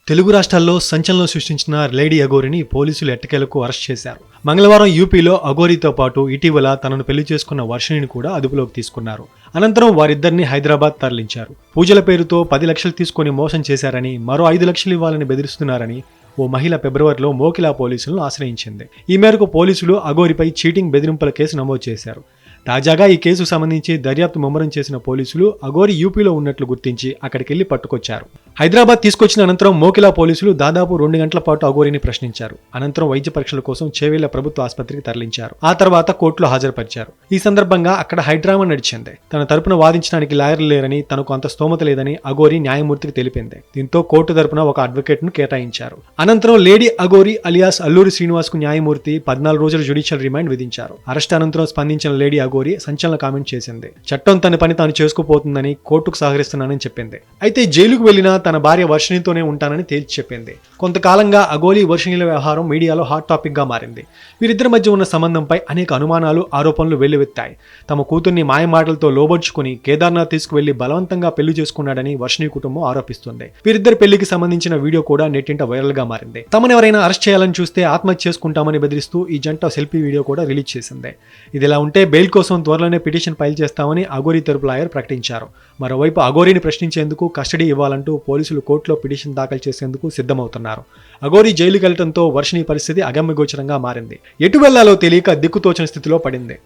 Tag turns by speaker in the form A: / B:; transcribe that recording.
A: తెలుగు రాష్ట్రాల్లో సంచలనం సృష్టించిన లేడీ అఘోరిని పోలీసులు ఎట్టకేలకు అరెస్ట్ చేశారు. మంగళవారం యూపీలో అఘోరితో పాటు ఇటీవల తనను పెళ్లి చేసుకున్న వర్షిణిని కూడా అదుపులోకి తీసుకున్నారు. అనంతరం వారిద్దరిని హైదరాబాద్ తరలించారు. పూజల పేరుతో 10 లక్షలు తీసుకుని మోసం చేశారని, మరో 5 లక్షలు ఇవ్వాలని బెదిరిస్తున్నారని ఓ మహిళ ఫిబ్రవరిలో మోకిలా పోలీసులను ఆశ్రయించింది. ఈ మేరకు పోలీసులు అఘోరిపై చీటింగ్ బెదిరింపుల కేసు నమోదు చేశారు. తాజాగా ఈ కేసుకు సంబంధించి దర్యాప్తు ముమ్మరం చేసిన పోలీసులు అఘోరి యూపీలో ఉన్నట్లు గుర్తించి అక్కడికెళ్లి పట్టుకొచ్చారు. హైదరాబాద్ తీసుకొచ్చిన అనంతరం మోకిలా పోలీసులు దాదాపు 2 గంటల పాటు అఘోరిని ప్రశ్నించారు. అనంతరం వైద్య పరీక్షల కోసం చేవేళ్ల ప్రభుత్వ ఆసుపత్రికి తరలించారు. ఆ తర్వాత కోర్టులో హాజరుపరిచారు. ఈ సందర్భంగా అక్కడ హైడ్రామా నడిచింది. తన తరపున వాదించడానికి లాయర్లు లేరని, తనకు అంత స్తోమత లేదని అఘోరి న్యాయమూర్తికి తెలిపింది. దీంతో కోర్టు తరపున ఒక అడ్వకేట్ ను కేటాయించారు. అనంతరం లేడీ అఘోరి అలియాస్ అల్లూరి శ్రీనివాస్ కు న్యాయమూర్తి 14 రోజుల జ్యుడిషియల్ రిమాండ్ విధించారు. అరెస్ట్ అనంతరం స్పందించిన లేడీ అఘోరి సంచలన కామెంట్ చేసింది. చట్టం తన పని తాను చేసుకుపోతుందని, కోర్టుకు సహకరిస్తున్నానని చెప్పింది. అయితే జైలుకు వెళ్లినా తన భార్య వర్షిణితోనే ఉంటానని తేల్చి చెప్పింది. కొంతకాలంగా అఘోరి వర్షిణిల వ్యవహారం మీడియాలో హాట్ టాపిక్ గా మారింది. వీరిద్దరి మధ్య ఉన్న సంబంధంపై అనేక అనుమానాలు, ఆరోపణలు వెల్లువెత్తాయి. తమ కూతుర్ని మాయమాటలతో లోబర్చుకుని కేదార్నాథ్ తీసుకువెళ్లి బలవంతంగా పెళ్లి చేసుకున్నాడని వర్షిణి కుటుంబం ఆరోపిస్తుంది. వీరిద్దరి పెళ్లికి సంబంధించిన వీడియో కూడా నెట్టింట వైరల్ గా మారింది. తమనెవరైనా అరెస్ట్ చేయాలని చూస్తే ఆత్మహత్య చేసుకుంటామని బెదిరిస్తూ ఈ జంట సెల్ఫీ వీడియో కూడా రిలీజ్ చేసింది. ఇదిలా ఉంటే బెయిల్ కోసం త్వరలోనే పిటిషన్ ఫైల్ చేస్తామని అఘోరి తరపు లాయర్ ప్రకటించారు. మరోవైపు అఘోరిని ప్రశ్నించేందుకు కస్టడీ ఇవ్వాలంటూ పోలీసులు కోర్టులో పిటిషన్ దాఖలు చేసేందుకు సిద్ధమవుతున్నారు. అఘోరి జైలుకి వెళ్లడంతో వర్షిణి పరిస్థితి అగమ్యగోచరంగా మారింది. ఎటు వెళ్లాలో తెలియక దిక్కుతోచని స్థితిలో పడింది.